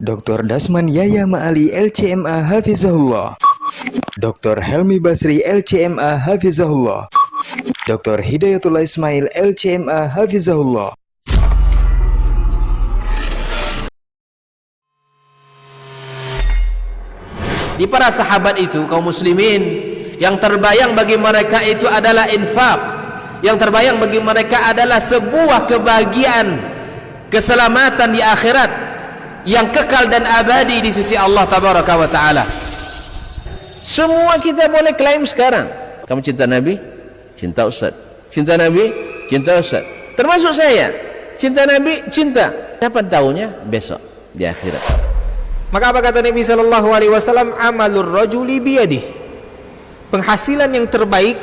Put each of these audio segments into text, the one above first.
Dr. Dasman Yaya Ma'ali LCMA Hafizahullah, Dr. Helmi Basri LCMA Hafizahullah, Dr. Hidayatullah Ismail LCMA Hafizahullah. Di para sahabat itu, kaum muslimin, yang terbayang bagi mereka itu adalah infak, yang terbayang bagi mereka adalah sebuah kebahagiaan, keselamatan di akhirat yang kekal dan abadi di sisi Allah Tabaraka wa Ta'ala. Semua kita boleh klaim sekarang, kamu cinta Nabi, cinta Ustaz, cinta Nabi, cinta Ustaz, termasuk saya, cinta Nabi, cinta. Kapan tahunya? Besok di akhirat. Maka apa kata Nabi sallallahu alaihi wasallam? Amalur rajuli biyadih. Penghasilan yang terbaik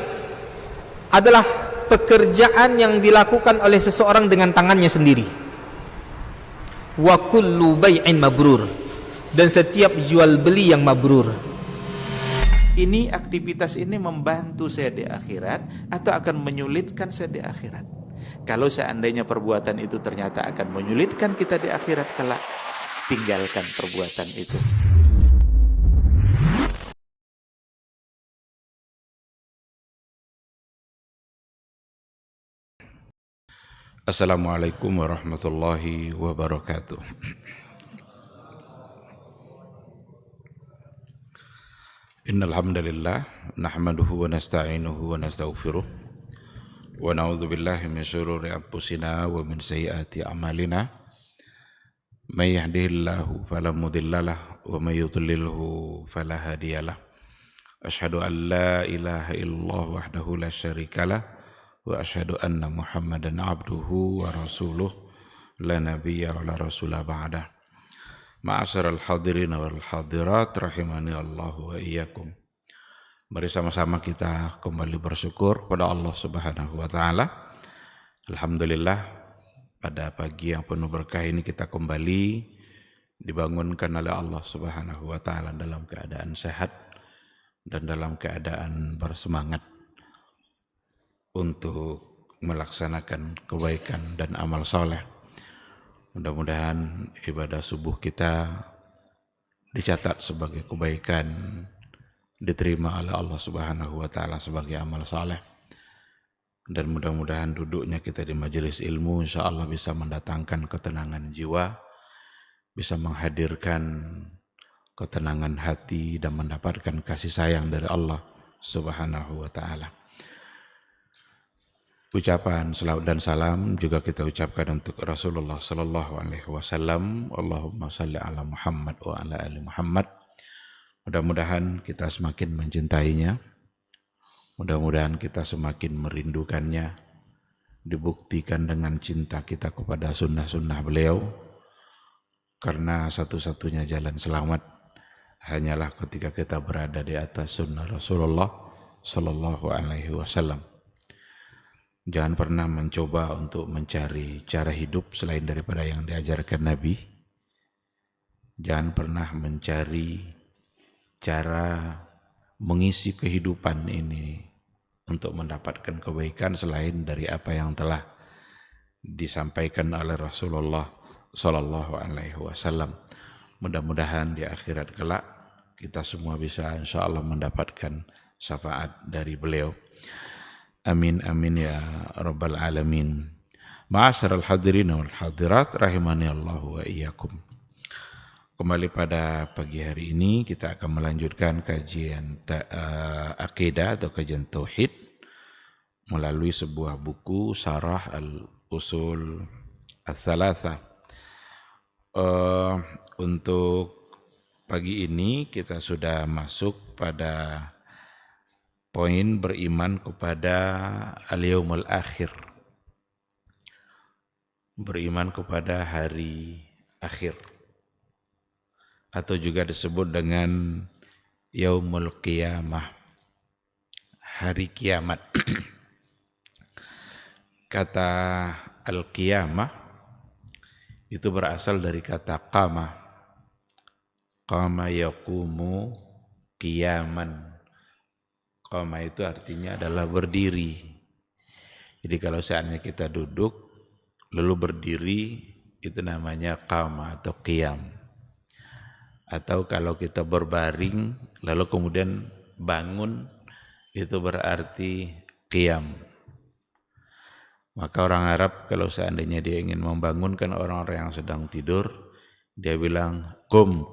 adalah pekerjaan yang dilakukan oleh seseorang dengan tangannya sendiri. Wa kullu bai'in mabrur. Dan setiap jual beli yang mabrur. Ini aktivitas ini membantu saya di akhirat atau akan menyulitkan saya di akhirat? Kalau seandainya perbuatan itu ternyata akan menyulitkan kita di akhirat kelak, tinggalkan perbuatan itu. Assalamualaikum warahmatullahi wabarakatuh. Innal hamdalillah nahmaduhu wa nasta'inuhu wa nastaghfiruh wa na'udzu billahi min shururi anfusina wa min sayyiati a'malina. May yahdihillahu fala mudhillalah wa may yudlilhu fala hadiyalah. Asyhadu an la ilaha illallah wahdahu la syarikalah wa asyhadu anna Muhammadan abduhu wa rasuluh la nabiyya wa la rasula ba'dah. Ma'asyiral hadirin wal hadirat rahimani Allah wa iyyakum. Mari sama-sama kita kembali bersyukur kepada Allah Subhanahu wa taala. Alhamdulillah, pada pagi yang penuh berkah ini kita kembali dibangunkan oleh Allah Subhanahu wa taala dalam keadaan sehat dan dalam keadaan bersemangat untuk melaksanakan kebaikan dan amal soleh. Mudah-mudahan ibadah subuh kita dicatat sebagai kebaikan, diterima oleh Allah Subhanahu wa taala sebagai amal soleh. Dan mudah-mudahan duduknya kita di majelis ilmu insyaallah bisa mendatangkan ketenangan jiwa, bisa menghadirkan ketenangan hati dan mendapatkan kasih sayang dari Allah Subhanahu wa taala. Ucapan salawat dan salam juga kita ucapkan untuk Rasulullah sallallahu alaihi wasallam. Allahumma shalli ala Muhammad wa ala ali Muhammad. Mudah-mudahan kita semakin mencintainya. Mudah-mudahan kita semakin merindukannya. Dibuktikan dengan cinta kita kepada sunnah-sunnah beliau. Karena satu-satunya jalan selamat hanyalah ketika kita berada di atas sunnah Rasulullah sallallahu alaihi wasallam. Jangan pernah mencoba untuk mencari cara hidup selain daripada yang diajarkan Nabi. Jangan pernah mencari cara mengisi kehidupan ini untuk mendapatkan kebaikan selain dari apa yang telah disampaikan oleh Rasulullah sallallahu alaihi wasallam. Mudah-mudahan di akhirat kelak kita semua bisa insyaallah mendapatkan syafaat dari beliau. Amin amin ya rabbal alamin. Ma'asyiral hadirin wal hadirat rahimani Allah wa iyyakum. Kembali pada pagi hari ini kita akan melanjutkan kajian akidah atau kajian tauhid melalui sebuah buku Syarah al-Usul ats-Tsalatsah. Untuk pagi ini kita sudah masuk pada poin beriman kepada al-yaumul akhir. Beriman kepada hari akhir. Atau juga disebut dengan yaumul qiyamah. Hari kiamat. Kata al-qiyamah itu berasal dari kata qama. Qama yaqumu qiyaman. Qama itu artinya adalah berdiri. Jadi kalau seandainya kita duduk, lalu berdiri, itu namanya qama atau qiyam. Atau kalau kita berbaring lalu kemudian bangun, itu berarti qiyam. Maka orang Arab kalau seandainya dia ingin membangunkan orang-orang yang sedang tidur, dia bilang kum.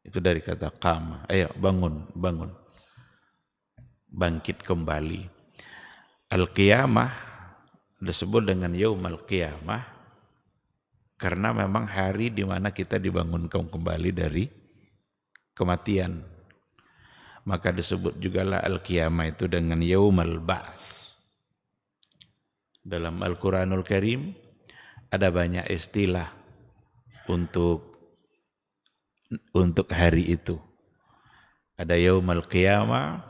Itu dari kata qama. Ayo bangun. Bangkit kembali. Al-qiyamah disebut dengan yaumul qiyamah karena memang hari di mana kita dibangunkan kembali dari kematian. Maka disebut jugalah al-qiyamah itu dengan yaumul ba'ts. Dalam Al-Quranul Karim ada banyak istilah untuk hari itu. Ada yaumul qiyamah,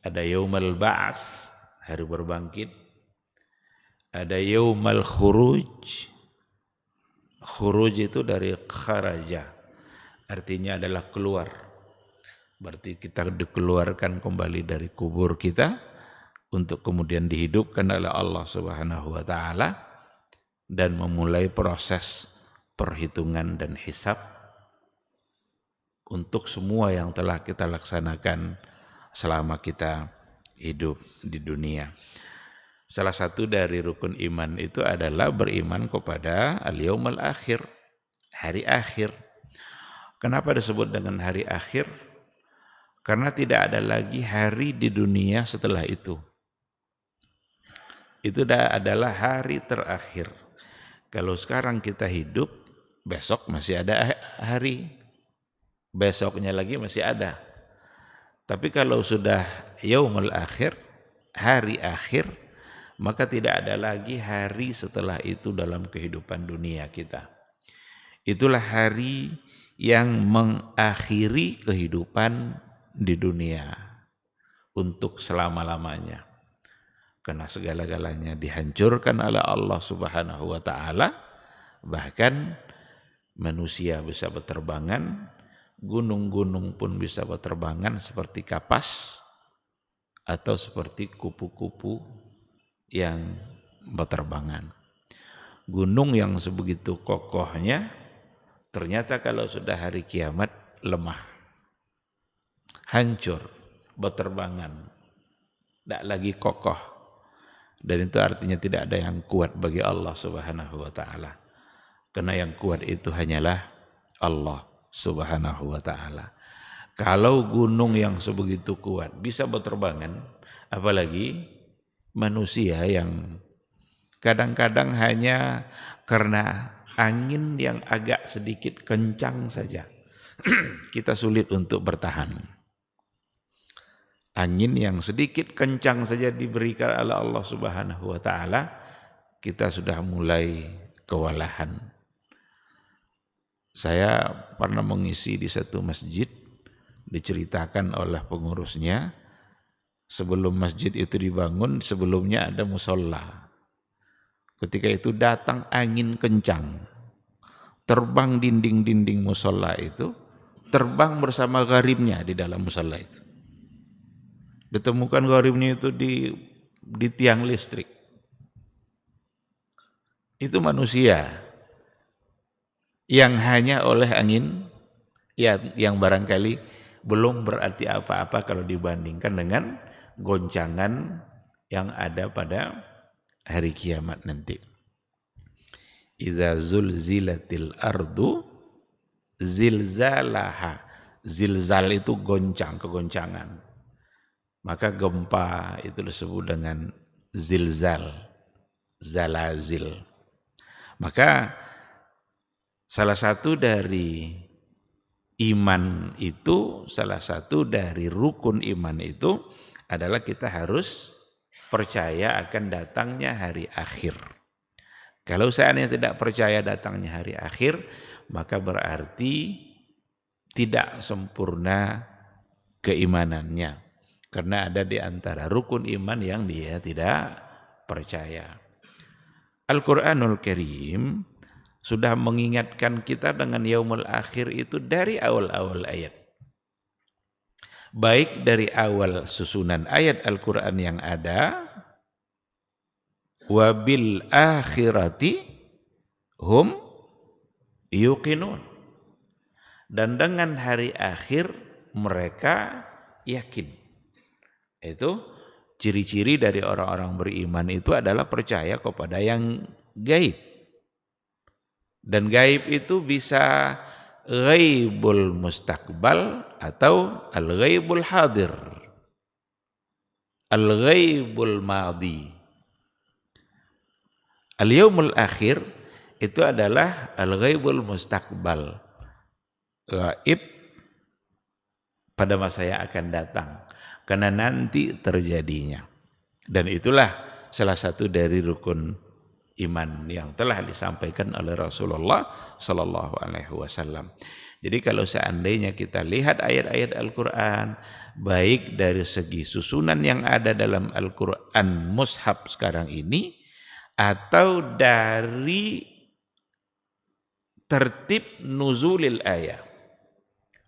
ada yaumul ba'ts, hari berbangkit. Ada yaumul khuruj. Khuruj itu dari kharaja, artinya adalah keluar. Berarti kita dikeluarkan kembali dari kubur kita untuk kemudian dihidupkan oleh Allah Subhanahu wa taala dan memulai proses perhitungan dan hisab untuk semua yang telah kita laksanakan selama kita hidup di dunia. Salah satu dari rukun iman itu adalah beriman kepada al-yaumul akhir, hari akhir. Kenapa disebut dengan hari akhir? Karena tidak ada lagi hari di dunia setelah itu. Itu adalah hari terakhir. Kalau sekarang kita hidup, besok masih ada hari. Besoknya lagi masih ada. Tapi kalau sudah yaumul akhir, hari akhir, maka tidak ada lagi hari setelah itu dalam kehidupan dunia kita. Itulah hari yang mengakhiri kehidupan di dunia untuk selama-lamanya. Karena segala-galanya dihancurkan oleh Allah Subhanahu wa taala, bahkan manusia bisa berterbangan, gunung-gunung pun bisa berterbangan seperti kapas atau seperti kupu-kupu yang berterbangan. Gunung yang sebegitu kokohnya ternyata kalau sudah hari kiamat lemah, hancur, berterbangan, tidak lagi kokoh. Dan itu artinya tidak ada yang kuat bagi Allah Subhanahu wa taala. Karena yang kuat itu hanyalah Allah Subhanahu wa taala. Kalau gunung yang sebegitu kuat bisa berterbangan, apalagi manusia yang kadang-kadang hanya karena angin yang agak sedikit kencang saja kita sulit untuk bertahan. Angin yang sedikit kencang saja diberikan oleh Allah Subhanahu wa taala, kita sudah mulai kewalahan. Saya pernah mengisi di satu masjid, diceritakan oleh pengurusnya, sebelum masjid itu dibangun, sebelumnya ada musola. Ketika itu datang angin kencang, terbang dinding-dinding musola itu, terbang bersama gharibnya di dalam musola itu. Ditemukan gharibnya itu di tiang listrik. Itu manusia yang hanya oleh angin yang barangkali belum berarti apa-apa kalau dibandingkan dengan goncangan yang ada pada hari kiamat nanti. Idza zulzilatil ardu zilzalaha. Zilzal itu goncang, kegoncangan. Maka gempa itu disebut dengan zilzal, zalazil. Maka salah satu dari iman itu, salah satu dari rukun iman itu adalah kita harus percaya akan datangnya hari akhir. Kalau seandainya tidak percaya datangnya hari akhir, maka berarti tidak sempurna keimanannya. Karena ada di antara rukun iman yang dia tidak percaya. Al-Quranul Karim sudah mengingatkan kita dengan yaumul akhir itu dari awal-awal ayat. Baik dari awal susunan ayat Al-Quran yang ada, wabil akhirati hum yuqinun. Dan dengan hari akhir mereka yakin. Itu ciri-ciri dari orang-orang beriman itu adalah percaya kepada yang gaib. Dan gaib itu bisa ghaibul mustaqbal atau al-ghaibul hadir. Al-ghaibul madi. Al-yaumul akhir itu adalah al-ghaibul mustaqbal. Gaib pada masa yang akan datang. Karena nanti terjadinya. Dan itulah salah satu dari rukun iman yang telah disampaikan oleh Rasulullah sallallahu alaihi wasallam. Jadi kalau seandainya kita lihat ayat-ayat Al-Qur'an baik dari segi susunan yang ada dalam Al-Qur'an mushaf sekarang ini atau dari tertib nuzulil ayat,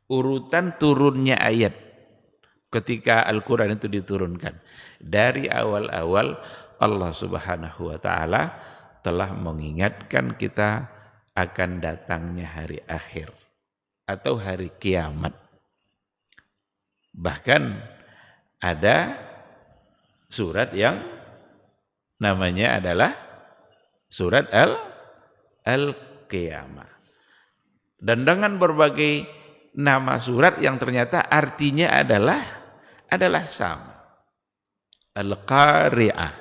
urutan turunnya ayat ketika Al-Quran itu diturunkan. Dari awal-awal Allah Subhanahu wa ta'ala telah mengingatkan kita akan datangnya hari akhir atau hari kiamat. Bahkan ada surat yang namanya adalah surat Al-Qiyamah. Dan dengan berbagai nama surat yang ternyata artinya adalah sama. Al-Qari'ah,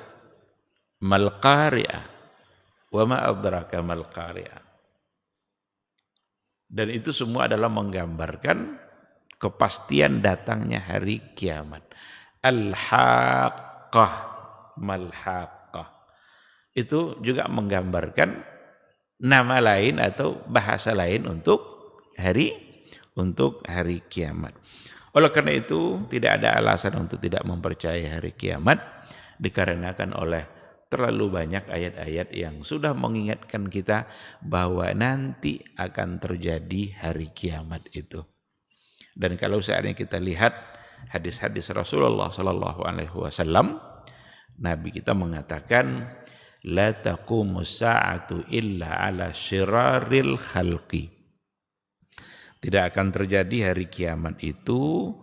Mal-Qari'ah, wa ma adraka mal-Qari'ah. Dan itu semua adalah menggambarkan kepastian datangnya hari kiamat. Al-Haqqah, Mal-Haqqah. Itu juga menggambarkan nama lain atau bahasa lain untuk hari kiamat. Oleh karena itu tidak ada alasan untuk tidak mempercayai hari kiamat, dikarenakan oleh terlalu banyak ayat-ayat yang sudah mengingatkan kita bahwa nanti akan terjadi hari kiamat itu. Dan kalau seandainya kita lihat hadis-hadis Rasulullah sallallahu alaihi wasallam, Nabi kita mengatakan la taqumus sa'atu illa ala syiraril khalqi. Tidak akan terjadi hari kiamat itu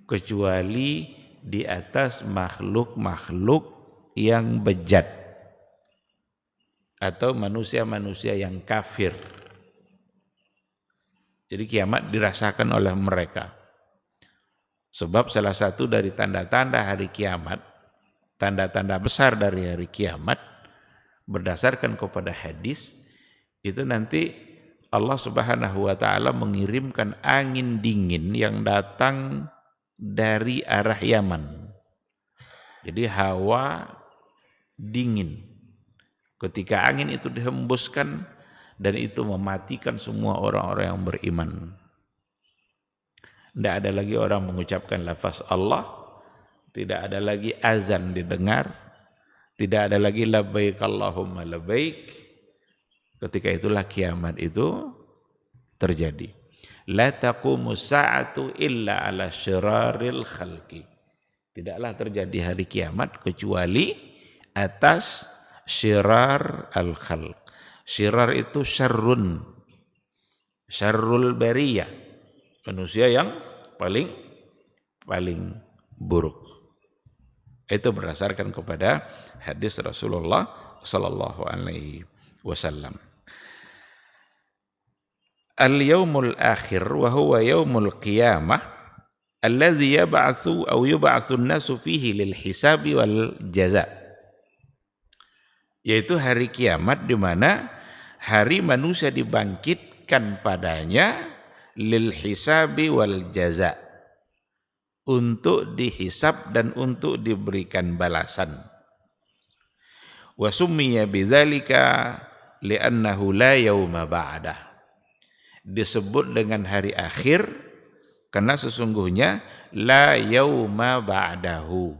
kecuali di atas makhluk-makhluk yang bejat atau manusia-manusia yang kafir. Jadi kiamat dirasakan oleh mereka. Sebab salah satu dari tanda-tanda hari kiamat, tanda-tanda besar dari hari kiamat, berdasarkan kepada hadis, itu nanti Allah Subhanahu wa ta'ala mengirimkan angin dingin yang datang dari arah Yaman. Jadi hawa dingin. Ketika angin itu dihembuskan dan itu mematikan semua orang-orang yang beriman. Tidak ada lagi orang mengucapkan lafaz Allah, tidak ada lagi azan didengar, tidak ada lagi labbaik Allahumma labbaik. Ketika itulah kiamat itu terjadi. La taqumus sa'atu illa ala syiraril khalqi. Tidaklah terjadi hari kiamat kecuali atas syirar al-khalq. Syirar itu syarrun, syarrul bariyah, manusia yang paling buruk. Itu berdasarkan kepada hadis Rasulullah sallallahu alaihi wasallam. Al-yaumul akhir wa huwa yaumul qiyamah alladhi yub'atsu an-nasu fihi lil hisabi wal jaza. Yaitu hari kiamat di mana hari manusia dibangkitkan padanya lil hisabi wal jaza, untuk dihisab dan untuk diberikan balasan. Wa summiya bidzalika li'annahu la yauma ba'dah. Disebut dengan hari akhir karena sesungguhnya la yauma ba'dahu,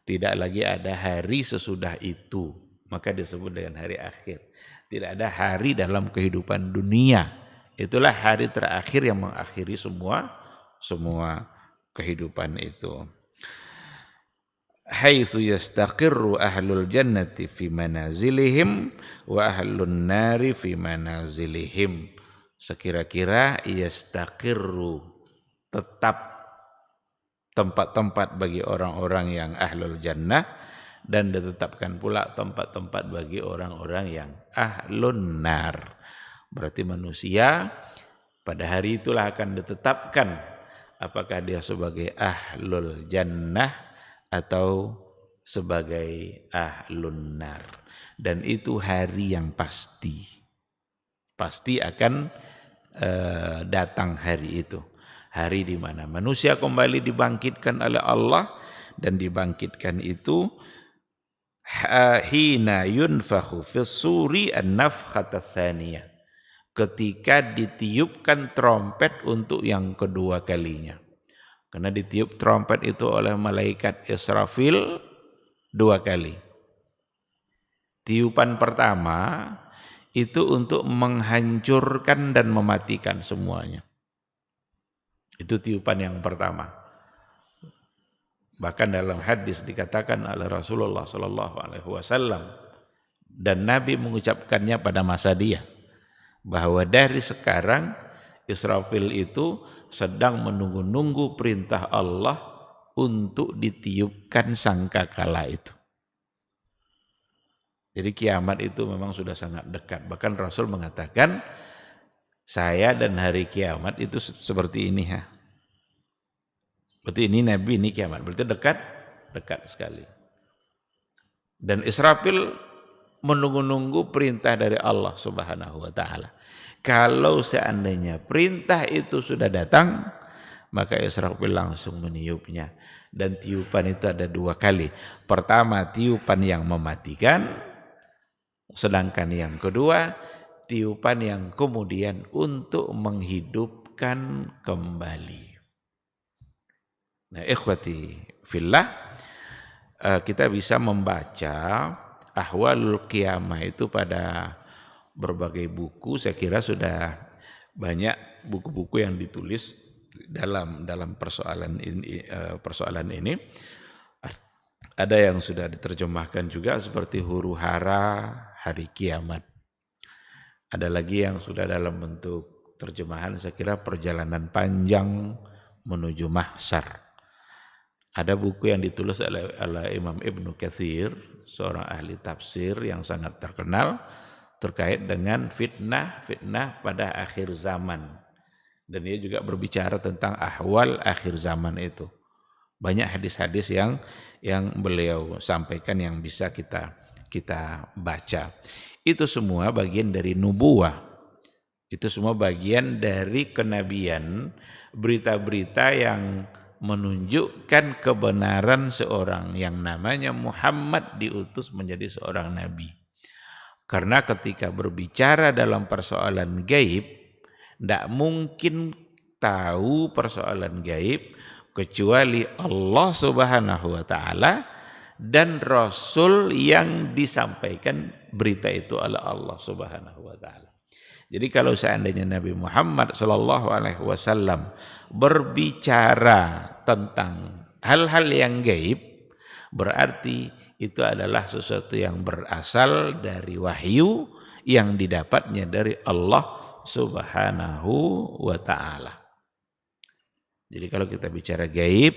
tidak lagi ada hari sesudah itu, maka disebut dengan hari akhir. Tidak ada hari dalam kehidupan dunia, itulah hari terakhir yang mengakhiri semua kehidupan itu. haitsu yastaqirru ahlul jannati fi manazilihim wa ahlun nari fi manazilihim. Sekira-kira yastaqirru, tetap tempat-tempat bagi orang-orang yang ahlul jannah, dan ditetapkan pula tempat-tempat bagi orang-orang yang ahlun nar. Berarti manusia pada hari itulah akan ditetapkan apakah dia sebagai ahlul jannah atau sebagai ahlun nar. Dan itu hari yang pasti akan datang hari itu. Hari di mana manusia kembali dibangkitkan oleh Allah, dan dibangkitkan itu hina yunfakhu fis suri an-nafkhatats tsaniyah, ketika ditiupkan trompet untuk yang kedua kalinya. Karena ditiup trompet itu oleh malaikat Israfil 2 kali. Tiupan pertama itu untuk menghancurkan dan mematikan semuanya. Itu tiupan yang pertama. Bahkan dalam hadis dikatakan oleh Rasulullah SAW, dan Nabi mengucapkannya pada masa dia, bahwa dari sekarang Israfil itu sedang menunggu-nunggu perintah Allah untuk ditiupkan sangkakala itu. Jadi kiamat itu memang sudah sangat dekat. Bahkan Rasul mengatakan, saya dan hari kiamat itu seperti ini. Berarti ini Nabi, ini kiamat. Berarti dekat sekali. Dan Israfil menunggu-nunggu perintah dari Allah Subhanahu wa ta'ala. Kalau seandainya perintah itu sudah datang, maka Israfil langsung meniupnya. Dan tiupan itu ada 2 kali. Pertama, tiupan yang mematikan, sedangkan yang kedua, tiupan yang kemudian untuk menghidupkan kembali. Nah, ikhwati fillah, kita bisa membaca ahwalul qiyamah itu pada berbagai buku. Saya kira sudah banyak buku-buku yang ditulis dalam persoalan ini. Ada yang sudah diterjemahkan juga seperti huru hara hari kiamat. Ada lagi yang sudah dalam bentuk terjemahan, saya kira perjalanan panjang menuju mahsyar. Ada buku yang ditulis oleh Imam Ibnu Katsir, seorang ahli tafsir yang sangat terkenal, terkait dengan fitnah pada akhir zaman. Dan dia juga berbicara tentang ahwal akhir zaman itu. Banyak hadis-hadis yang beliau sampaikan yang bisa kita baca. Itu semua bagian dari nubuwah. Itu semua bagian dari kenabian, berita-berita yang menunjukkan kebenaran seorang yang namanya Muhammad diutus menjadi seorang nabi. Karena ketika berbicara dalam persoalan gaib, tidak mungkin tahu persoalan gaib kecuali Allah Subhanahu wa ta'ala dan Rasul yang disampaikan berita itu oleh Allah Subhanahu wa ta'ala. Jadi kalau seandainya Nabi Muhammad SAW berbicara tentang hal-hal yang gaib, berarti itu adalah sesuatu yang berasal dari wahyu yang didapatnya dari Allah Subhanahu wa ta'ala. Jadi kalau kita bicara gaib,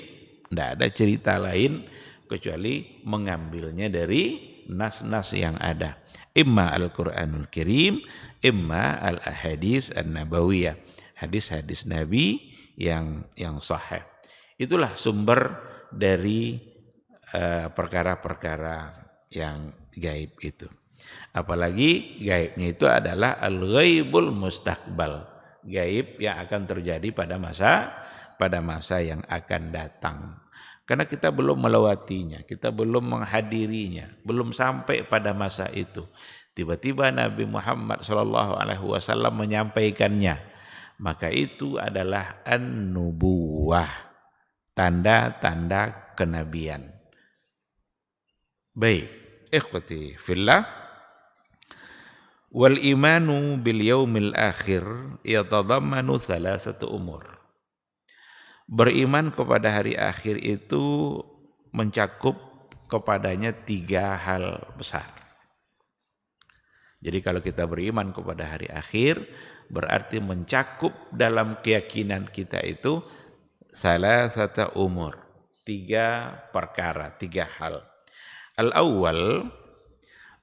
tidak ada cerita lain kecuali mengambilnya dari nas-nas yang ada. Imma Al-Quranul Karim, imma Al-Ahadis An-Nabawiyah, hadis-hadis Nabi yang sahih. Itulah sumber dari perkara-perkara yang gaib itu. Apalagi gaibnya itu adalah al-ghaibul mustaqbal, gaib yang akan terjadi pada masa yang akan datang. Karena kita belum melewatinya, kita belum menghadirinya, belum sampai pada masa itu. Tiba-tiba Nabi Muhammad SAW menyampaikannya, maka itu adalah an-nubuwah, tanda-tanda kenabian. Baik, ikhwati fillah, wal imanu bil yaumil akhir yatadammanu thalathatu umur. Beriman kepada hari akhir itu mencakup kepadanya 3 hal besar. Jadi kalau kita beriman kepada hari akhir, berarti mencakup dalam keyakinan kita itu salah satu umur, 3 perkara, 3 hal. Al-awwal,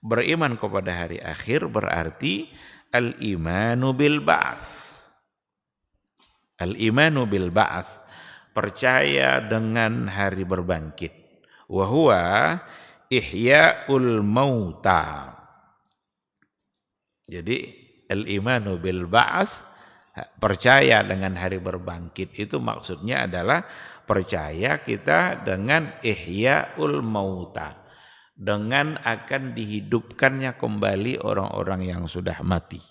beriman kepada hari akhir berarti al-imanu bil ba'ats. Al-imanu bil ba'ats, percaya dengan hari berbangkit. Wa huwa ihya'ul mauta. Jadi al-imanu bil ba'ats, percaya dengan hari berbangkit itu maksudnya adalah percaya kita dengan ihya'ul mauta, dengan akan dihidupkannya kembali orang-orang yang sudah mati.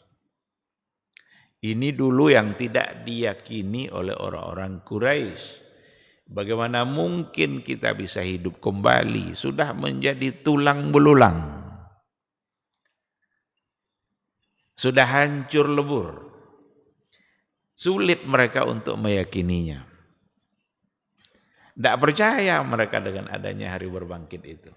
Ini dulu yang tidak diyakini oleh orang-orang Quraisy. Bagaimana mungkin kita bisa hidup kembali, sudah menjadi tulang belulang, sudah hancur lebur. Sulit mereka untuk meyakininya. Tidak percaya mereka dengan adanya hari berbangkit itu.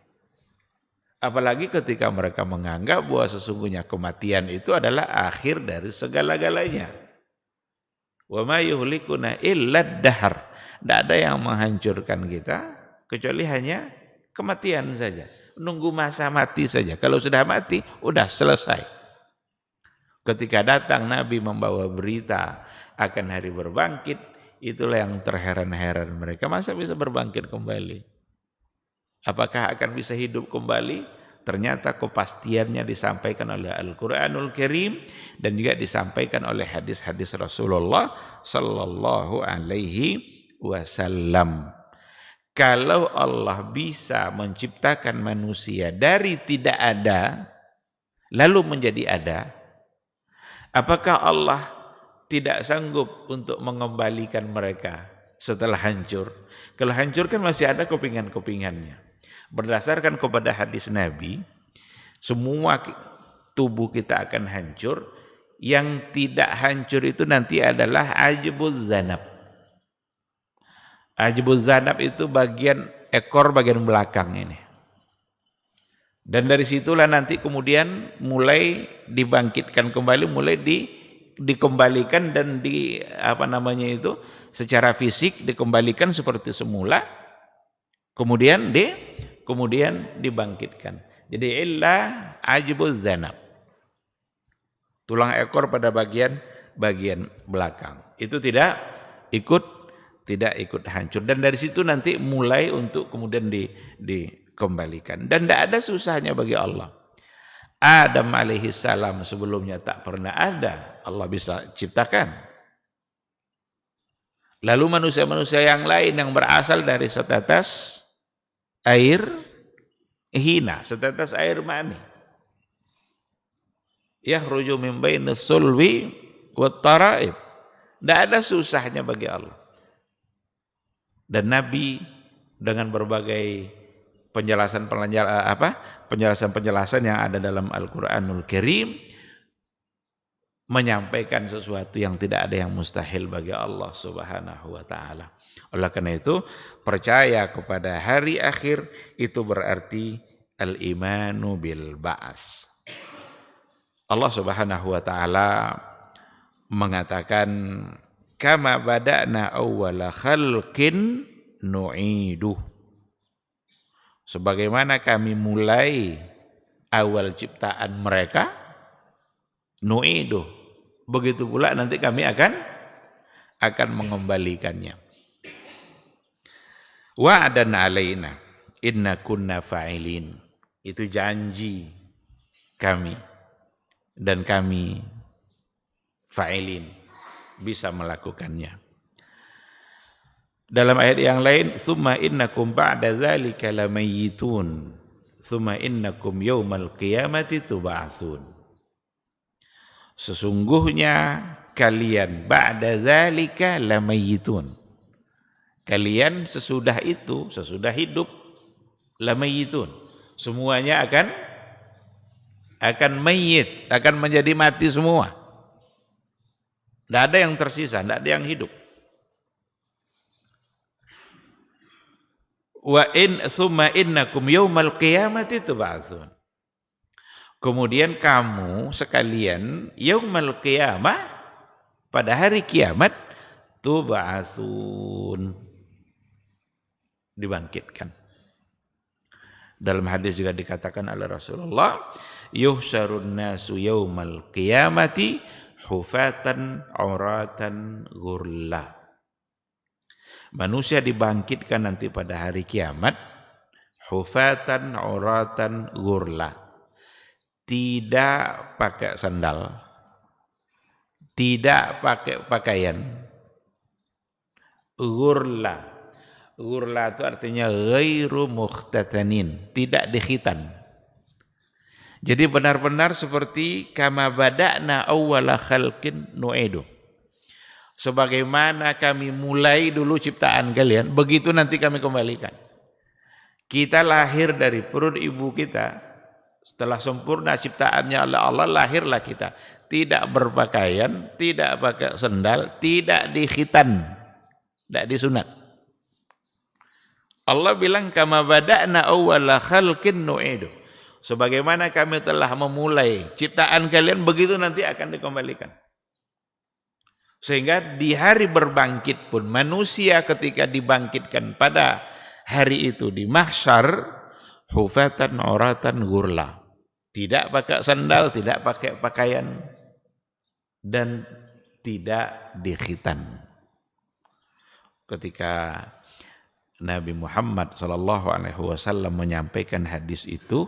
Apalagi ketika mereka menganggap bahwa sesungguhnya kematian itu adalah akhir dari segala-galanya. Wa ma yuhlikuna illa ad-dahr. Tidak ada yang menghancurkan kita kecuali hanya kematian saja. Nunggu masa mati saja. Kalau sudah mati, udah selesai. Ketika datang Nabi membawa berita akan hari berbangkit, itulah yang terheran-heran mereka. Masa bisa berbangkit kembali? Apakah akan bisa hidup kembali? Ternyata kepastiannya disampaikan oleh Al-Quranul Karim dan juga disampaikan oleh hadis-hadis Rasulullah Sallallahu Alaihi Wasallam. Kalau Allah bisa menciptakan manusia dari tidak ada, lalu menjadi ada, apakah Allah tidak sanggup untuk mengembalikan mereka setelah hancur? Kalau hancur kan masih ada kepingan-kepingannya. Berdasarkan kepada hadis Nabi, semua tubuh kita akan hancur. Yang tidak hancur itu nanti adalah ajbuz zanab. Ajbuz zanab itu bagian ekor bagian belakang ini. Dan dari situlah nanti kemudian mulai dibangkitkan kembali, mulai dikembalikan dan secara fisik dikembalikan seperti semula, kemudian dibangkitkan. Jadi illah ajbuz zanab, tulang ekor pada bagian belakang itu tidak ikut hancur, dan dari situ nanti mulai untuk kemudian dikembalikan. Dan tidak ada susahnya bagi Allah. Adam alaihi salam sebelumnya tak pernah ada, Allah bisa ciptakan. Lalu manusia-manusia yang lain yang berasal dari setetes air hina, setetes air mani, yakhruju min bainis sulwi wat taraib. Tidak ada susahnya bagi Allah. Dan Nabi dengan berbagai penjelasan yang ada dalam Al-Quranul Karim menyampaikan sesuatu yang tidak ada yang mustahil bagi Allah Subhanahu wa ta'ala. Oleh karena itu, percaya kepada hari akhir itu berarti al-imanu bil ba'as. Allah Subhanahu wa ta'ala mengatakan, kama bada'na awwala khalqin nu'iduh. Sebagaimana kami mulai awal ciptaan mereka, nu'iduh, begitu pula nanti kami akan mengembalikannya. Wa'adan alaina inna kunna fa'ilin. Itu janji kami, dan kami fa'ilin, bisa melakukannya. Dalam ayat yang lain, summa innakum ba'da dzalika lamayyitun summa innakum yaumal qiyamati tub'atsun. Sesungguhnya kalian ba'da dzalika lamayyitun, kalian sesudah itu, sesudah hidup, lamayyitun, semuanya akan mayyit, akan menjadi mati semua. Tidak ada yang tersisa, tidak ada yang hidup. Summa innakum yaumal qiyamati tub'atsun. Kemudian kamu sekalian yaumal qiyamah, pada hari kiamat, tub'atsun, dibangkitkan. Dalam hadis juga dikatakan oleh Rasulullah, yuhsyarun nasu yaumal qiyamati hufatan uratan ghurla. Manusia dibangkitkan nanti pada hari kiamat hufatan uratan ghurla. Tidak pakai sandal, tidak pakai pakaian. Ghurla. Ghurla itu artinya ghairu mukhtatanin, tidak dikhitan. Jadi benar-benar seperti kama bada'na awwala khalqin nu'idu. Sebagaimana kami mulai dulu ciptaan kalian, begitu nanti kami kembalikan. Kita lahir dari perut ibu kita, setelah sempurna ciptaannya oleh Allah, lahirlah kita. Tidak berpakaian, tidak pakai sendal, tidak dikhitan, tidak disunat. Allah bilang kama bada'na awwala khalqin nu'idu. Sebagaimana kami telah memulai ciptaan kalian, begitu nanti akan dikembalikan. Sehingga di hari berbangkit pun manusia ketika dibangkitkan pada hari itu di mahsyar hufatan uratan ghurla. Tidak pakai sandal, tidak pakai pakaian, dan tidak dikhitan. Ketika Nabi Muhammad SAW menyampaikan hadis itu,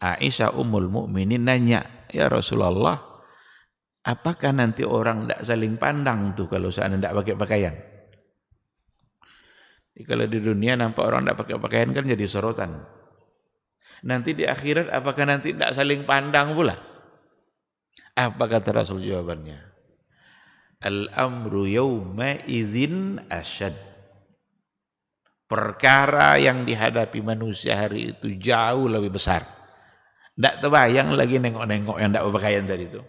Aisyah Ummul Mukminin nanya, ya Rasulullah, apakah nanti orang tidak saling pandang tuh kalau seandainya tidak pakai pakaian? Kalau di dunia nampak orang tidak pakai pakaian kan jadi sorotan. Nanti di akhirat apakah nanti tidak saling pandang pula? Apa kata Rasul jawabannya? Al-amru yawma idzin asyad. Perkara yang dihadapi manusia hari itu jauh lebih besar. Tidak terbayang lagi nengok-nengok yang tidak berpakaian tadi itu.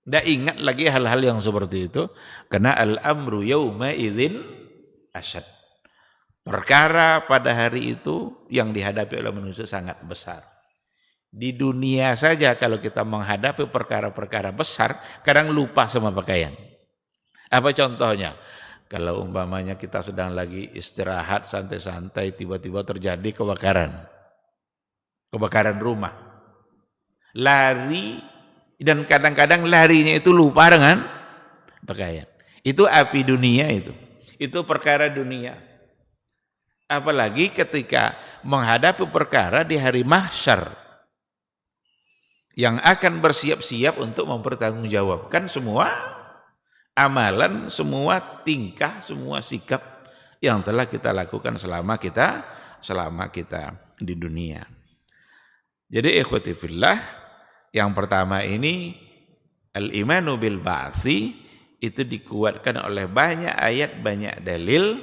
Tidak ingat lagi hal-hal yang seperti itu. Karena al-amru yawma idzin asyad. Perkara pada hari itu yang dihadapi oleh manusia sangat besar. Di dunia saja kalau kita menghadapi perkara-perkara besar, kadang lupa sama pakaian. Apa contohnya? Kalau umpamanya kita sedang lagi istirahat santai-santai, tiba-tiba terjadi kebakaran rumah. Lari, dan kadang-kadang larinya itu lupa dengan pakaian. Itu api dunia itu. Itu perkara dunia. Apalagi ketika menghadapi perkara di hari mahsyar yang akan bersiap-siap untuk mempertanggungjawabkan semua amalan, semua tingkah, semua sikap yang telah kita lakukan selama kita di dunia. Jadi ikhwati fillah, yang pertama ini al-imanu bil ba'si, itu dikuatkan oleh banyak ayat, banyak dalil,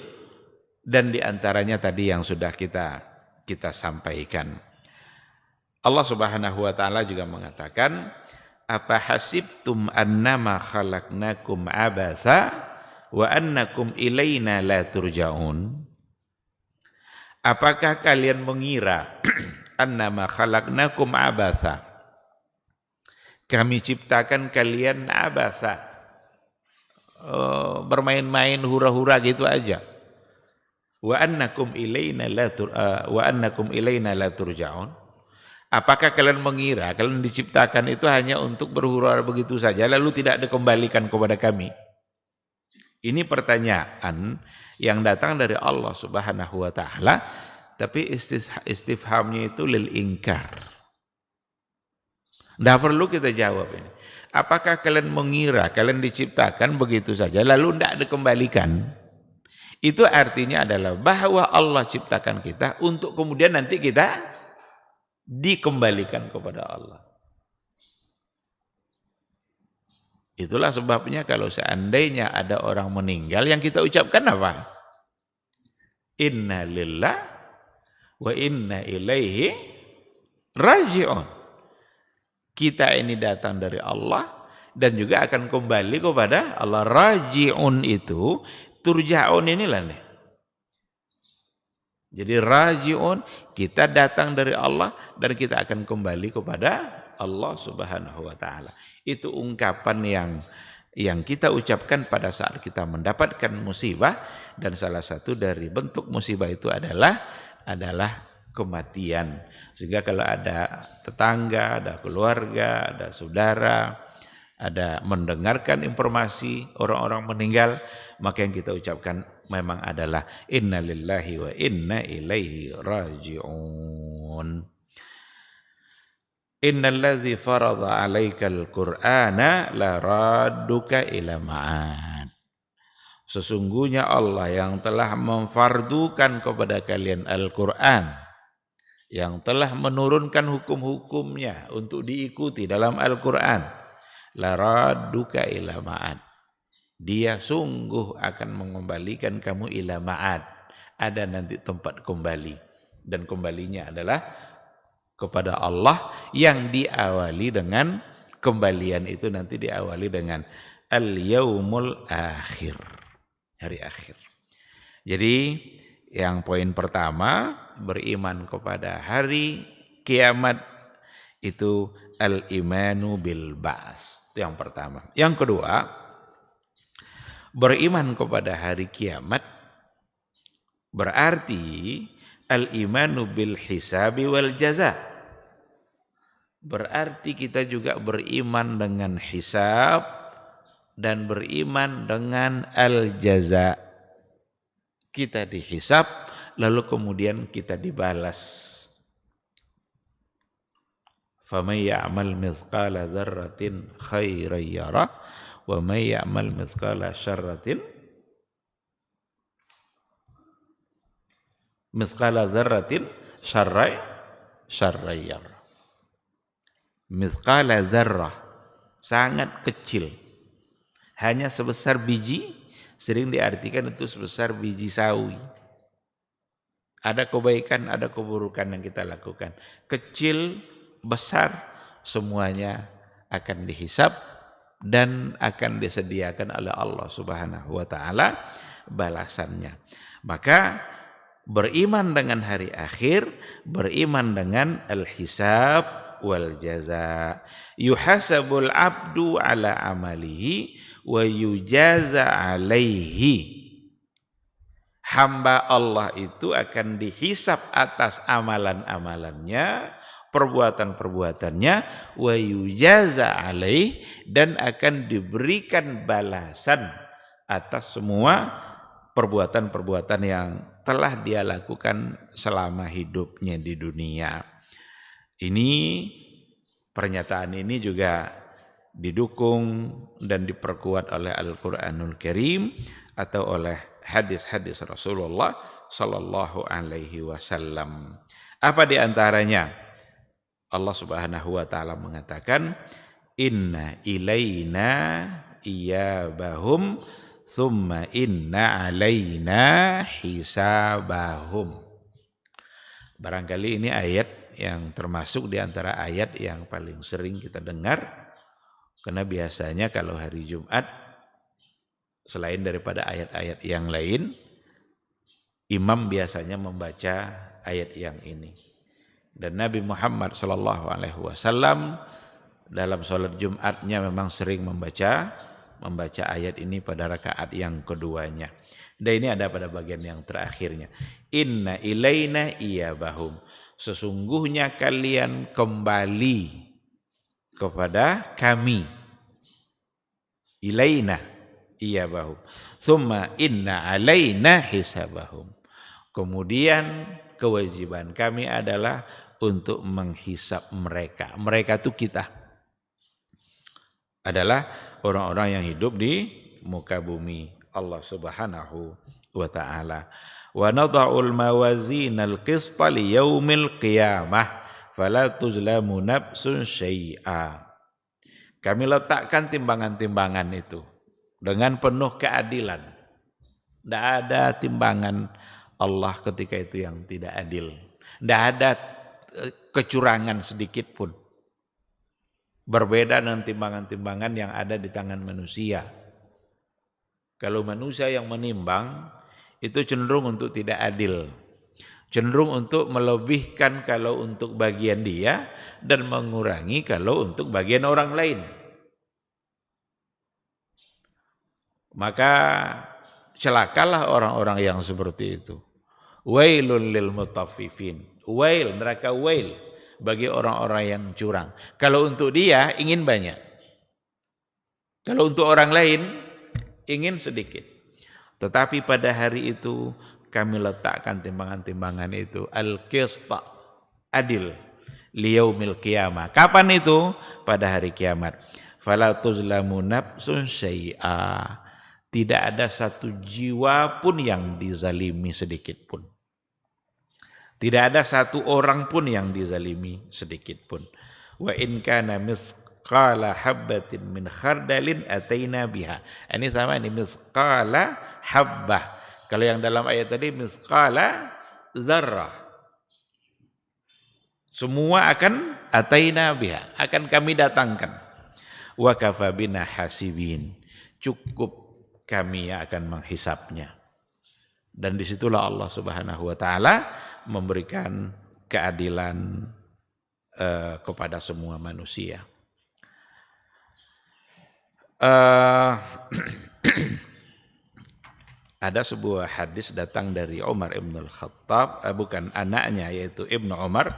dan diantaranya tadi yang sudah kita sampaikan. Allah Subhanahu wa taala juga mengatakan, afa hasibtum annama khalaqnakum abasa wa annakum ilaina la turja'un. Apakah kalian mengira annama khalaqnakum abasa, kami ciptakan kalian abasa, bermain-main hura-hura gitu aja. Wa annakum ilaina la turja'un. Apakah kalian mengira kalian diciptakan itu hanya untuk berhura-hura begitu saja lalu tidak dikembalikan kepada kami? Ini pertanyaan yang datang dari Allah Subhanahu wa taala, tapi istifhamnya itu lil ingkar. Tidak perlu kita jawab ini. Apakah kalian mengira kalian diciptakan begitu saja lalu tidak dikembalikan? Itu artinya adalah bahwa Allah ciptakan kita untuk kemudian nanti kita dikembalikan kepada Allah. Itulah sebabnya kalau seandainya ada orang meninggal, yang kita ucapkan apa? Inna lillah wa inna ilaihi raji'un. Kita ini datang dari Allah dan juga akan kembali kepada Allah. Raji'un itu, turja'un inilah nih. Jadi raji'un, kita datang dari Allah dan kita akan kembali kepada Allah Subhanahu wa taala. Itu ungkapan yang kita ucapkan pada saat kita mendapatkan musibah, dan salah satu dari bentuk musibah itu adalah kematian. Sehingga kalau ada tetangga, ada keluarga, ada saudara, ada mendengarkan informasi orang-orang meninggal, maka yang kita ucapkan memang adalah innalillahi wa inna ilaihi raji'un. Innalladzi farada 'alaikal qur'ana laradduka ila ma'ad. Sesungguhnya Allah yang telah memfardukan kepada kalian Al-Qur'an, yang telah menurunkan hukum-hukumnya untuk diikuti dalam Al-Qur'an, laradduka ila ma'ad. Dia sungguh akan mengembalikan kamu ila ma'ad. Ada nanti tempat kembali, dan kembalinya adalah kepada Allah, yang diawali dengan kembalian itu nanti diawali dengan al-yaumul akhir, hari akhir. Jadi yang poin pertama, beriman kepada hari kiamat, itu al-imanu bil ba's. Itu yang pertama. Yang kedua, beriman kepada hari kiamat berarti al-imanu bil hisabi wal jaza. Berarti kita juga beriman dengan hisab dan beriman dengan al-jaza. Kita dihisab lalu kemudian kita dibalas. Faman ya'mal mithqala dzarratin khairan yarah wa may ya'mal mithqala dzarratin syarran yarah. Mithqala dzarrah, sangat kecil, hanya sebesar biji, sering diartikan itu sebesar biji sawi. Ada kebaikan, ada keburukan yang kita lakukan, kecil, besar, semuanya akan dihisab dan akan disediakan oleh Allah Subhanahu wa taala balasannya. Maka beriman dengan hari akhir, beriman dengan al-hisab wal jaza. Yuhasabul abdu ala amalihi wa yujaza alaihi. Hamba Allah itu akan dihisab atas amalan-amalannya, perbuatan-perbuatannya, wa yujaza alaih, dan akan diberikan balasan atas semua perbuatan-perbuatan yang telah dia lakukan selama hidupnya di dunia. Ini, pernyataan ini juga didukung dan diperkuat oleh Al-Quranul Karim atau oleh hadis-hadis Rasulullah Sallallahu Alaihi Wasallam. Apa di antaranya? Allah Subhanahu Wa Taala mengatakan, Inna ilaina iyabahum thumma inna alaina hisabahum. Barangkali ini ayat yang termasuk di antara ayat yang paling sering kita dengar, karena biasanya kalau hari Jumat, selain daripada ayat-ayat yang lain, imam biasanya membaca ayat yang ini. Dan Nabi Muhammad SAW dalam sholat Jumatnya memang sering membaca ayat ini pada rakaat yang keduanya. Dan ini ada pada bagian yang terakhirnya. Inna ilaina iyabahum. Sesungguhnya kalian kembali kepada kami. Ilaina iyabahum. Summa inna alaina hisabahum. Kemudian kewajiban kami adalah untuk menghisab mereka. Mereka itu kita. Adalah orang-orang yang hidup di muka bumi Allah Subhanahu wa taala. Wa nada'ul mawazinal qista li yaumil qiyamah fala tuzlamu nafsun syai'a. Kami letakkan timbangan-timbangan itu dengan penuh keadilan. Tidak ada timbangan Allah ketika itu yang tidak adil. Tidak ada kecurangan sedikit pun. Berbeda dengan timbangan-timbangan yang ada di tangan manusia. Kalau manusia yang menimbang, itu cenderung untuk tidak adil. Cenderung untuk melebihkan kalau untuk bagian dia dan mengurangi kalau untuk bagian orang lain. Maka celakalah orang-orang yang seperti itu. Wailul lil mutaffifin. Wail, neraka wail bagi orang-orang yang curang. Kalau untuk dia ingin banyak. Kalau untuk orang lain ingin sedikit. Tetapi pada hari itu kami letakkan timbangan-timbangan itu al-qista, adil, liyaumil qiyamah. Kapan itu? Pada hari kiamat. Fala tuzlamu nafsun syai'a. Tidak ada satu jiwa pun yang dizalimi sedikit pun. Tidak ada satu orang pun yang dizalimi sedikit pun. Wa in kana misqala habbatin min khardalin ataina biha. Ini sama, ini misqala habbah. Kalau yang dalam ayat tadi misqala dzarrah. Semua akan ataina biha, akan kami datangkan. Wa kafa bina hasibin. Cukup kami yang akan menghisapnya. Dan disitulah Allah Subhanahu wa taala memberikan keadilan kepada semua manusia. Ada sebuah hadis datang dari Umar ibn al-Khattab, bukan anaknya, yaitu Ibnu Umar,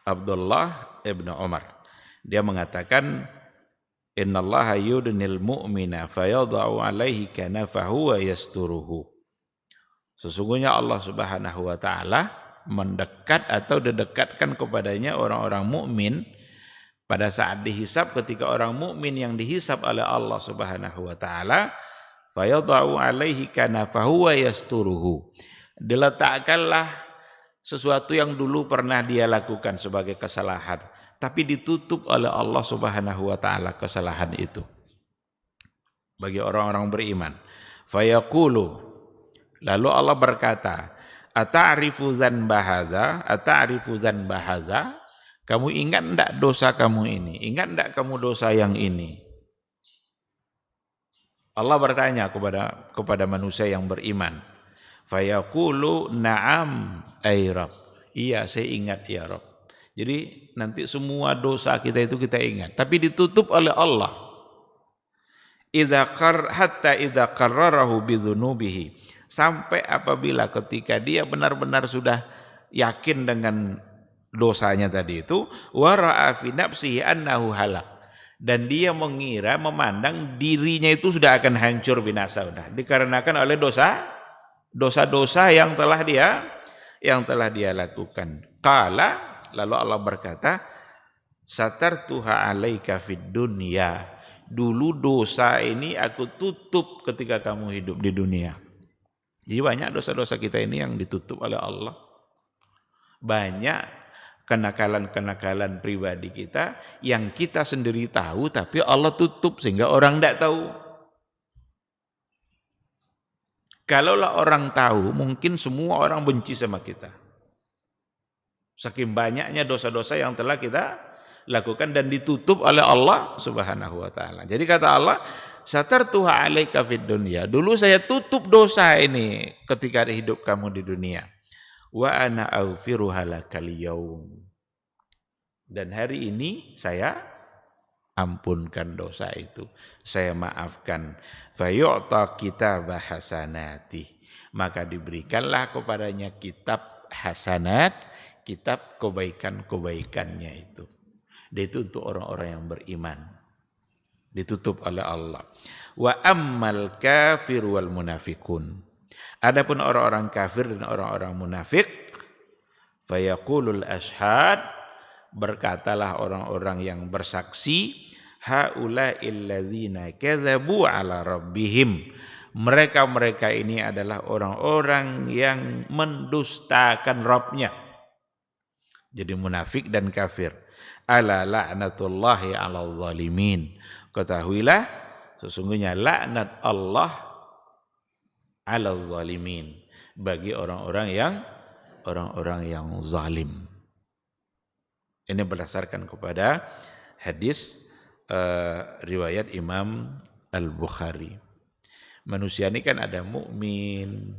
Abdullah ibnu Umar. Dia mengatakan, innallaha yudnil mu'mina fayadha'u alaihi kanafahu wa yasturuhu. Sesungguhnya Allah Subhanahu wa taala mendekat atau didekatkan kepadanya orang-orang mukmin pada saat dihisab. Ketika orang mukmin yang dihisab oleh Allah Subhanahu wa taala, fayadha'u alaihi kanafahu wa yasturuhu. Diletakkanlah sesuatu yang dulu pernah dia lakukan sebagai kesalahan, tapi ditutup oleh Allah Subhanahu wa taala kesalahan itu. Bagi orang-orang beriman, fayaqulu, lalu Allah berkata, ata'rifu dzanba hadza, ata'rifu dzanba hadza, kamu ingat enggak dosa kamu ini? Ingat enggak kamu dosa yang ini? Allah bertanya kepada manusia yang beriman. Fayaqulu na'am ay Rabb. Iya, saya ingat ya Rabb. Jadi nanti semua dosa kita itu kita ingat, tapi ditutup oleh Allah. Hatta idza qarrarahu bidzunubihi. Sampai apabila ketika dia benar-benar sudah yakin dengan dosanya tadi itu, wa ra'a fi nafsihi annahu halak. Dan dia mengira, memandang dirinya itu sudah akan hancur binasa, sudah dikarenakan oleh dosa-dosa yang telah dia lakukan. Qala, lalu Allah berkata, satartuha alaika fid dunya. Dulu dosa ini aku tutup ketika kamu hidup di dunia. Jadi banyak dosa-dosa kita ini yang ditutup oleh Allah. Banyak kenakalan-kenakalan pribadi kita yang kita sendiri tahu tapi Allah tutup sehingga orang tidak tahu. Kalaulah orang tahu, mungkin semua orang benci sama kita. Saking banyaknya dosa-dosa yang telah kita lakukan dan ditutup oleh Allah Subhanahu wa taala. Jadi kata Allah, satartuha alaika fid dunya. Dulu saya tutup dosa ini ketika hidup kamu di dunia. Wa ana aghfiruha lakal yaum. Dan hari ini saya ampunkan dosa itu. Saya maafkan. Fayu'ta kitabah hasanati. Maka diberikanlah kepadanya kitab hasanat, kitab kebaikan-kebaikannya itu. Dan itu untuk orang-orang yang beriman. Ditutup oleh Allah. Wa ammal kafir wal munafikun. Adapun orang-orang kafir dan orang-orang munafik, fayaqulul ashhad, berkatalah orang-orang yang bersaksi, haula'il ladzina kadzabu ala rabbihim. Mereka-mereka ini adalah orang-orang yang mendustakan Rabbnya. Jadi munafik dan kafir. Ala la'natullahi 'alal zalimin. Ketahuilah sesungguhnya laknat Allah 'alal zalimin, bagi orang-orang yang zalim. Ini berdasarkan kepada hadis riwayat Imam Al-Bukhari. Manusia ini kan ada mukmin,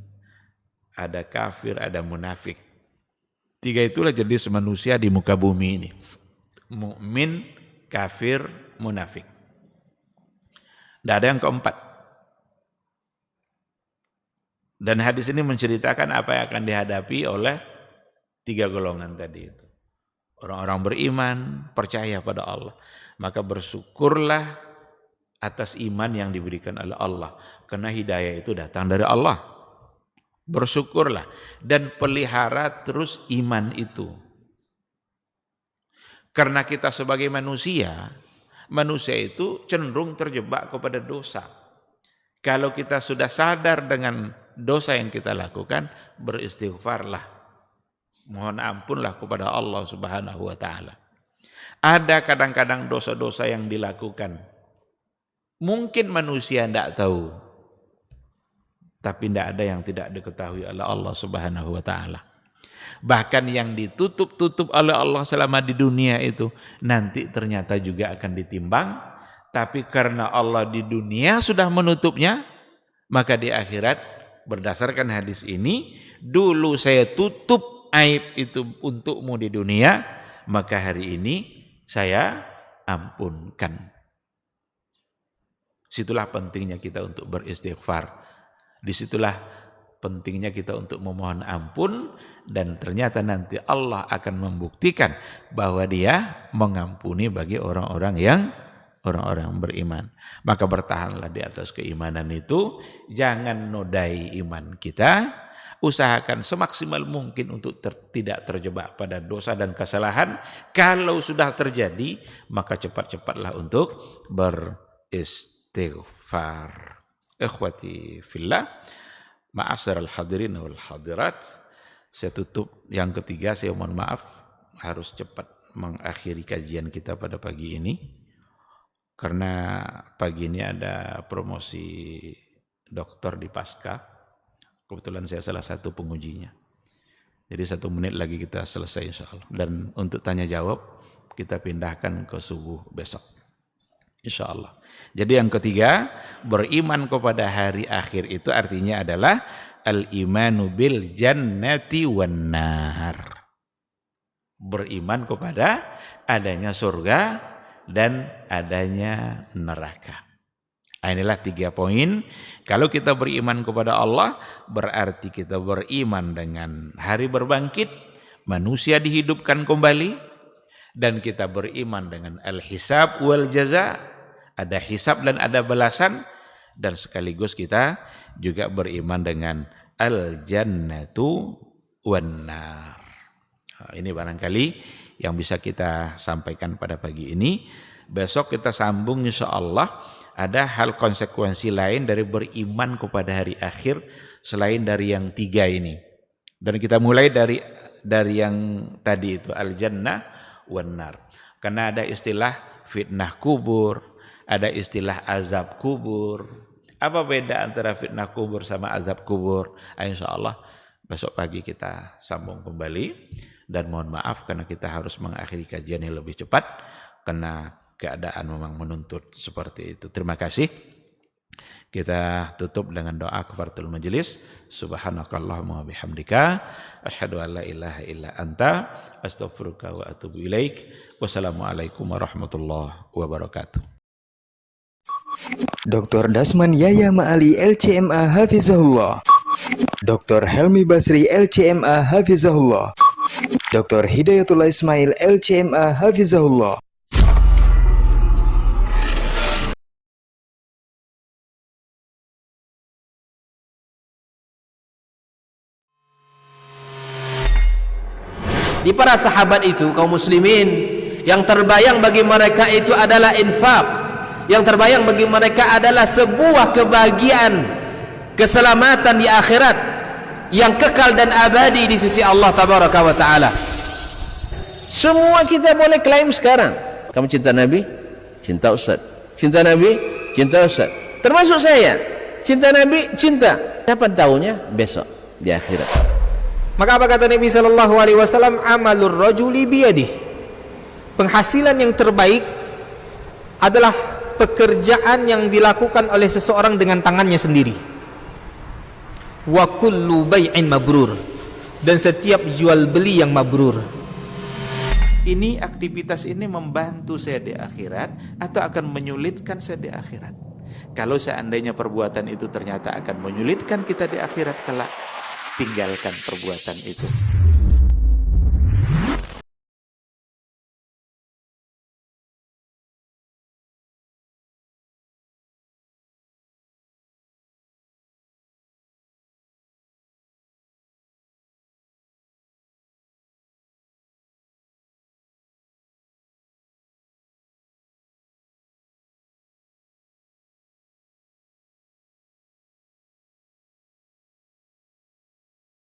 ada kafir, ada munafik. Tiga itulah jenis manusia di muka bumi ini. Mukmin, kafir, munafik. Tidak ada yang keempat. Dan hadis ini menceritakan apa yang akan dihadapi oleh tiga golongan tadi itu. Orang-orang beriman, percaya pada Allah. Maka bersyukurlah atas iman yang diberikan oleh Allah. Karena hidayah itu datang dari Allah. Bersyukurlah. Dan pelihara terus iman itu. Karena kita sebagai manusia itu cenderung terjebak kepada dosa. Kalau kita sudah sadar dengan dosa yang kita lakukan, beristighfarlah. Mohon ampunlah kepada Allah Subhanahu wa taala. Ada kadang-kadang dosa-dosa yang dilakukan. Mungkin manusia tidak tahu. Tapi tidak ada yang tidak diketahui oleh Allah Subhanahu wa taala. Bahkan yang ditutup-tutup oleh Allah selama di dunia itu nanti ternyata juga akan ditimbang. Tapi karena Allah di dunia sudah menutupnya, maka di akhirat berdasarkan hadis ini, dulu saya tutup aib itu untukmu di dunia, maka hari ini saya ampunkan. Situlah pentingnya kita untuk beristighfar. Disitulah pentingnya kita untuk memohon ampun, dan ternyata nanti Allah akan membuktikan bahwa Dia mengampuni bagi orang-orang yang beriman. Maka bertahanlah di atas keimanan itu, jangan nodai iman kita, usahakan semaksimal mungkin untuk tidak terjebak pada dosa dan kesalahan. Kalau sudah terjadi, maka cepat-cepatlah untuk beristighfar. Ikhwati fillah, ma'asyiral hadirin wal hadirat, saya tutup yang ketiga. Saya mohon maaf harus cepat mengakhiri kajian kita pada pagi ini, karena pagi ini ada promosi dokter di Pasca. Kebetulan saya salah satu pengujinya. Jadi 1 menit lagi kita selesai insya Allah. Dan untuk tanya jawab kita pindahkan ke subuh besok, insya Allah. Jadi yang ketiga, beriman kepada hari akhir itu artinya adalah al-imanu bil jannati wan nar. Beriman kepada adanya surga dan adanya neraka. Inilah 3 poin. Kalau kita beriman kepada Allah, berarti kita beriman dengan hari berbangkit, manusia dihidupkan kembali, dan kita beriman dengan al-hisab wal jaza, ada hisab dan ada balasan, dan sekaligus kita juga beriman dengan al-jannatu wan nar. Ini barangkali yang bisa kita sampaikan pada pagi ini. Besok kita sambung insya Allah. Ada hal konsekuensi lain dari beriman kepada hari akhir selain dari yang 3 ini. Dan kita mulai dari yang tadi itu, al-jannah wan nar. Karena ada istilah fitnah kubur, ada istilah azab kubur. Apa beda antara fitnah kubur sama azab kubur? Insya Allah besok pagi kita sambung kembali. Dan mohon maaf karena kita harus mengakhiri kajian yang lebih cepat, karena keadaan memang menuntut seperti itu. Terima kasih. Kita tutup dengan doa kafaratul majelis. Subhanakallahumma wa bihamdika asyhadu an la ilaha illa anta astaghfiruka wa atubu ilaik. Wassalamualaikum warahmatullahi wabarakatuh. Dr. Dasman Yaya Ma'ali LCMA Hafizahullah, Dr. Helmi Basri LCMA Hafizahullah, Dr. Hidayatullah Ismail LCMA Hafizahullah. Di para sahabat itu, kaum muslimin, yang terbayang bagi mereka itu adalah infak, yang terbayang bagi mereka adalah sebuah kebahagiaan, keselamatan di akhirat yang kekal dan abadi di sisi Allah tabaraka wa taala. Semua kita boleh klaim sekarang, kamu cinta Nabi, cinta Ustaz. Cinta Nabi, cinta Ustaz. Termasuk saya, cinta Nabi, cinta. Kapan tahunya? Besok di akhirat. Maka apa kata Nabi sallallahu alaihi wasallam? Amalur rajuli biyadih. Penghasilan yang terbaik adalah pekerjaan yang dilakukan oleh seseorang dengan tangannya sendiri. Wa kullu bai'in mabrur. dan setiap jual beli yang mabrur. Ini aktivitas ini membantu saya di akhirat atau akan menyulitkan saya di akhirat? Kalau seandainya perbuatan itu ternyata akan menyulitkan kita di akhirat kelak, tinggalkan perbuatan itu.